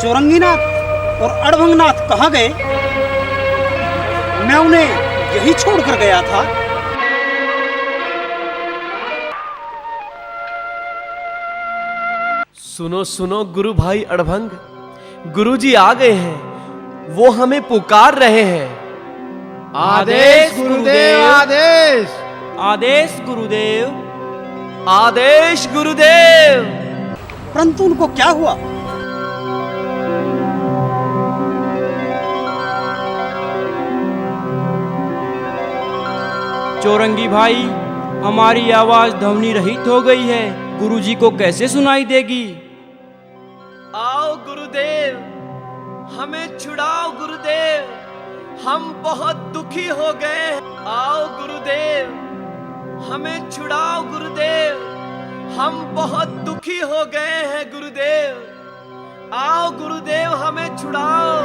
चौरंगीनाथ और अड़भंगनाथ कहाँ गए? मैं उन्हें यही छोड़कर गया था। सुनो सुनो गुरु भाई अड़भंग, गुरुजी आ गए हैं, वो हमें पुकार रहे हैं। आदेश गुरुदेव, आदेश। आदेश गुरुदेव, आदेश गुरुदेव। परंतु उनको क्या हुआ? चौरंगी भाई, हमारी आवाज ध्वनि रहित हो गई है, गुरुजी को कैसे सुनाई देगी? आओ गुरुदेव, हमें छुड़ाओ गुरुदेव, हम बहुत दुखी हो गए हैं। आओ गुरुदेव, हमें छुड़ाओ गुरुदेव, हम बहुत दुखी हो गए हैं गुरुदेव। आओ गुरुदेव, हमें छुड़ाओ।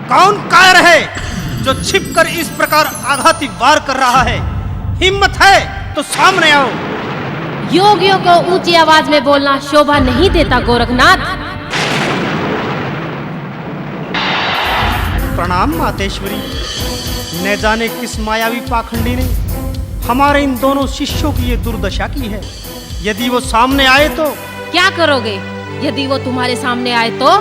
कौन कायर है जो छिपकर इस प्रकार आघाती वार कर रहा है? हिम्मत है तो सामने आओ। योगियों को ऊंची आवाज में बोलना शोभा नहीं देता गोरखनाथ। प्रणाम मातेश्वरी। न जाने किस मायावी पाखंडी ने हमारे इन दोनों शिष्यों की ये दुर्दशा की है। यदि वो सामने आए तो? क्या करोगे यदि वो तुम्हारे सामने आए तो?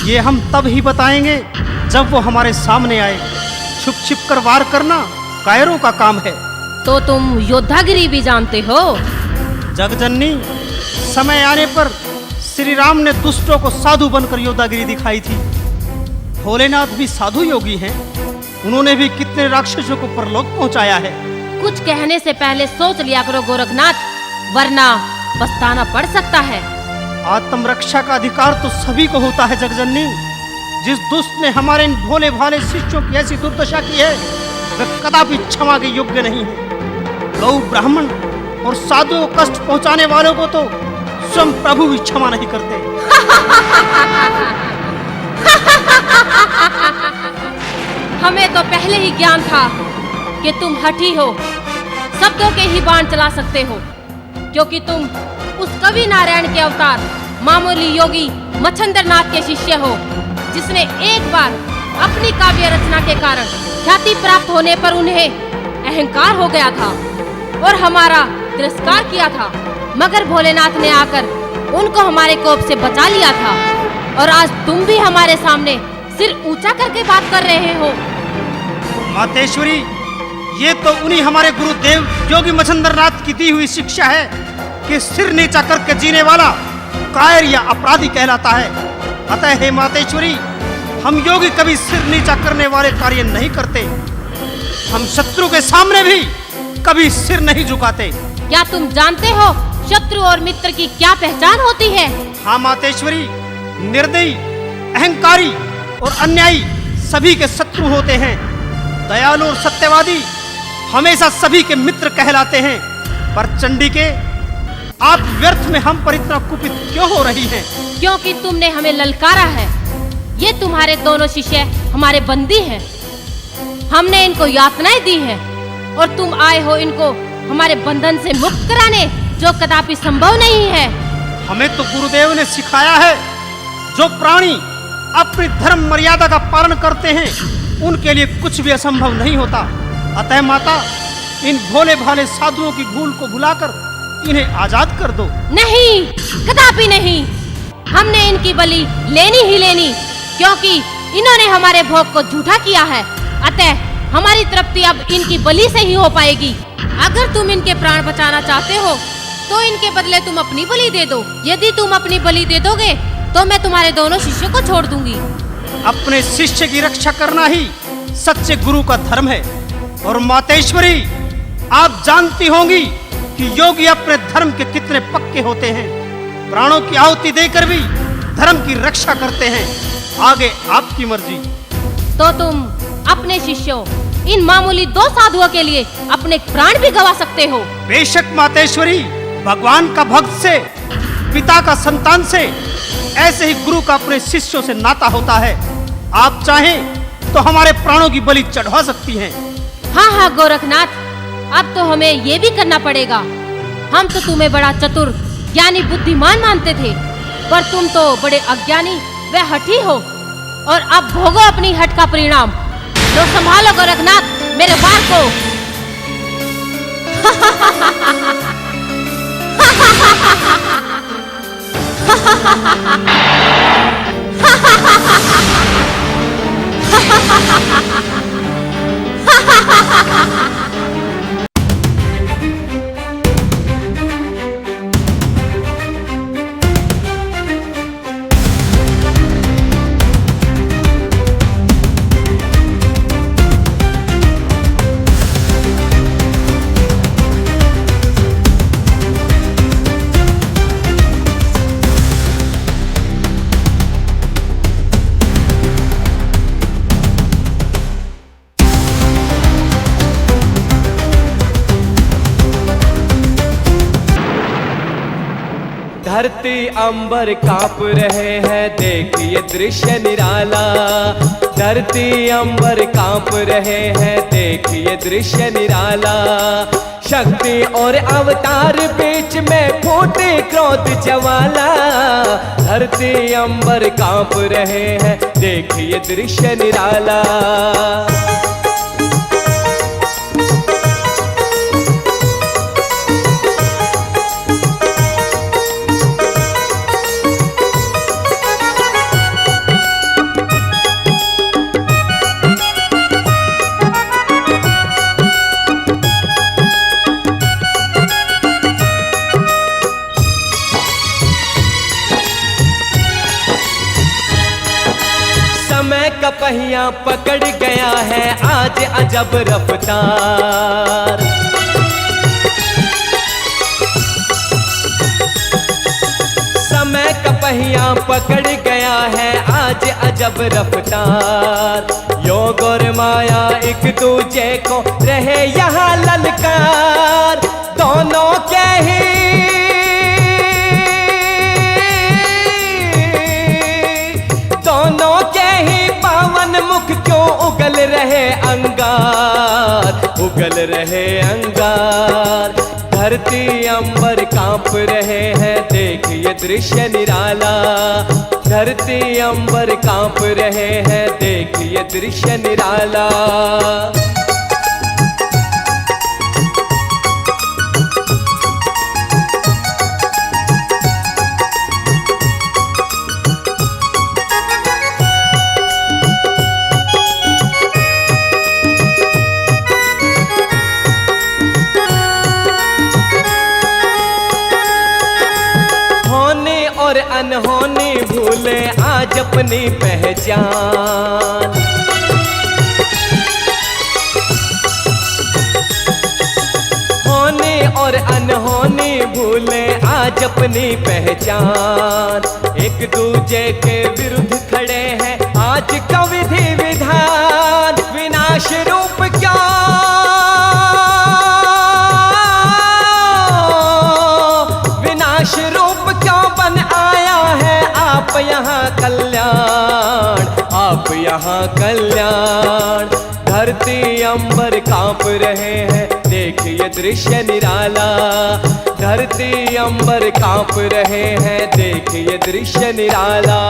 ये हम तब ही बताएंगे जब वो हमारे सामने आए। छुप छिप कर वार करना कायरों का काम है। तो तुम योद्धागिरी भी जानते हो? जगजननी, समय आने पर श्री राम ने दुष्टों को साधु बनकर योद्धागिरी दिखाई थी। भोलेनाथ भी साधु योगी हैं। उन्होंने भी कितने राक्षसों को परलोक पहुंचाया है। कुछ कहने से पहले सोच लिया करो गोरखनाथ, वरना पछताना पड़ सकता है। आत्मरक्षा का अधिकार तो सभी को होता है जगजननी। जिस दुष्ट ने हमारे इन भोले भाले शिष्यों की ऐसी दुर्दशा की है, वह कदापि क्षमा के योग्य नहीं है। गौ ब्राह्मण और साधुओं को कष्ट पहुंचाने वालों को तो स्वयं प्रभु भी क्षमा नहीं करते। हमें तो पहले ही ज्ञान था कि तुम हठी हो, शब्दों के ही बाण चला सकते हो, क्योंकि तुम उस कवि नारायण के अवतार मामूली योगी मच्छंद्रनाथ के शिष्य हो, जिसने एक बार अपनी काव्य रचना के कारण ख्याति प्राप्त होने पर उन्हें अहंकार हो गया था और हमारा तिरस्कार किया था। मगर भोलेनाथ ने आकर उनको हमारे कोप से बचा लिया था और आज तुम भी हमारे सामने सिर ऊंचा करके बात कर रहे हो। मातेश्वरी, ये तो उन्हीं हमारे गुरुदेव योगी मच्छंद्रनाथ की दी हुई शिक्षा है कि सिर नीचा करके जीने वाला कायर या अपराधी कहलाता है। अतः हे मातेश्वरी, हम योगी कभी सिर नीचा करने वाले कार्य नहीं करते। हम शत्रु के सामने भी कभी सिर नहीं झुकाते। क्या तुम जानते हो शत्रु और मित्र की क्या पहचान होती है? हाँ मातेश्वरी, निर्दयी, अहंकारी और अन्यायी सभी के शत्रु होते हैं। दयालु और सत्यवादी हमेशा सभी के मित्र कहलाते हैं। पर चंडिके, आप व्यर्थ में हम पर इतना कुपित क्यों हो रही हैं? क्योंकि तुमने हमें ललकारा है। ये तुम्हारे दोनों शिष्य हमारे बंदी हैं। हमने इनको यातनाएं दी हैं और तुम आए हो इनको हमारे बंधन से मुक्त कराने, जो कदापि संभव नहीं है। हमें तो गुरुदेव ने सिखाया है, जो प्राणी अपनी धर्म मर्यादा का पालन करते हैं उनके लिए कुछ भी असंभव नहीं होता। अतः माता, इन भोले भाले साधुओं की भूल को भुलाकर इन्हें आजाद कर दो। नहीं, कदापि नहीं। हमने इनकी बलि लेनी ही लेनी, क्योंकि इन्होंने हमारे भोग को झूठा किया है। अतः हमारी तृप्ति अब इनकी बलि से ही हो पाएगी। अगर तुम इनके प्राण बचाना चाहते हो तो इनके बदले तुम अपनी बलि दे दो। यदि तुम अपनी बलि दे दोगे तो मैं तुम्हारे दोनों शिष्यों को छोड़ दूंगी। अपने शिष्य की रक्षा करना ही सच्चे गुरु का धर्म है। और मातेश्वरी, आप जानती होंगी कि योगी अपने धर्म के कितने पक्के होते हैं। प्राणों की आहुति देकर भी धर्म की रक्षा करते हैं। आगे आपकी मर्जी। तो तुम अपने शिष्यों, इन मामूली 2 साधुओं के लिए अपने प्राण भी गवा सकते हो। बेशक मातेश्वरी, भगवान का भक्त से, पिता का संतान से, ऐसे ही गुरु का अपने शिष्यों से नाता होता है। आप चाहें तो हमारे प्राणों की बलि चढ़वा सकती हैं। हाँ हाँ गोरखनाथ, अब तो हमें ये भी करना पड़ेगा। हम तो तुम्हें बड़ा चतुर, ज्ञानी, बुद्धिमान मानते थे, पर तुम तो बड़े अज्ञानी व हठी हो। और अब भोगो अपनी हट का परिणाम। लो संभालो गोरखनाथ मेरे बार को। धरती अंबर कांप रहे हैं, देखिए दृश्य निराला। धरती अंबर कांप रहे हैं, देखिए दृश्य निराला। शक्ति और अवतार बीच में फूटे क्रोध ज्वाला। धरती अंबर कांप रहे हैं, देखिए दृश्य निराला। का पहिया पकड़ गया है आज अजब रफ्तार। समय का पहिया पकड़ गया है आज अजब रफ्तार। योग और माया एक दूजे को रहे यहाँ ललकार। दोनों के ही मुख क्यों उगल रहे अंगार, उगल रहे अंगार। धरती अंबर कांप रहे हैं, देखिए दृश्य निराला। धरती अंबर कांप रहे हैं, देखिए दृश्य निराला। और अनहोनी भूले आज अपनी पहचान। होने और अनहोनी भूले आज अपनी पहचान। एक दूजे के विरुद्ध खड़े हैं आज का विधि विधान। विनाश रूप क्या, विनाश रूप क्यों बन आया है आप यहाँ कल्याण, आप यहाँ कल्याण। धरती अंबर कांप रहे हैं, देखिए दृश्य निराला। धरती अंबर कांप रहे हैं, देखिए दृश्य निराला।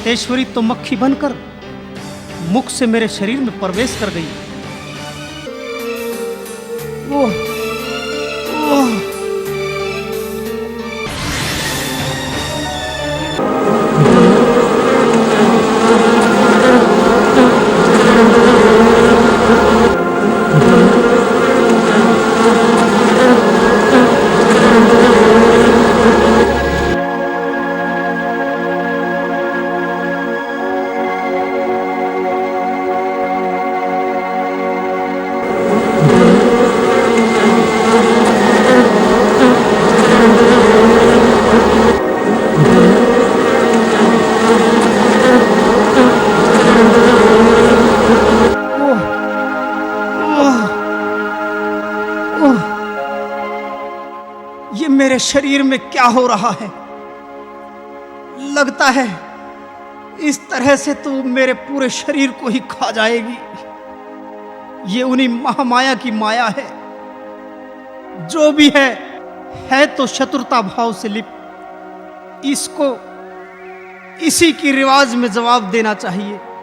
मातेश्वरी तो मक्खी बनकर मुख से मेरे शरीर में प्रवेश कर गई। ओह, ओह। ये मेरे शरीर में क्या हो रहा है? लगता है इस तरह से तो मेरे पूरे शरीर को ही खा जाएगी। ये उन्हीं महामाया की माया है। जो भी है तो शत्रुता भाव से लिप्त। इसको इसी की रिवाज में जवाब देना चाहिए।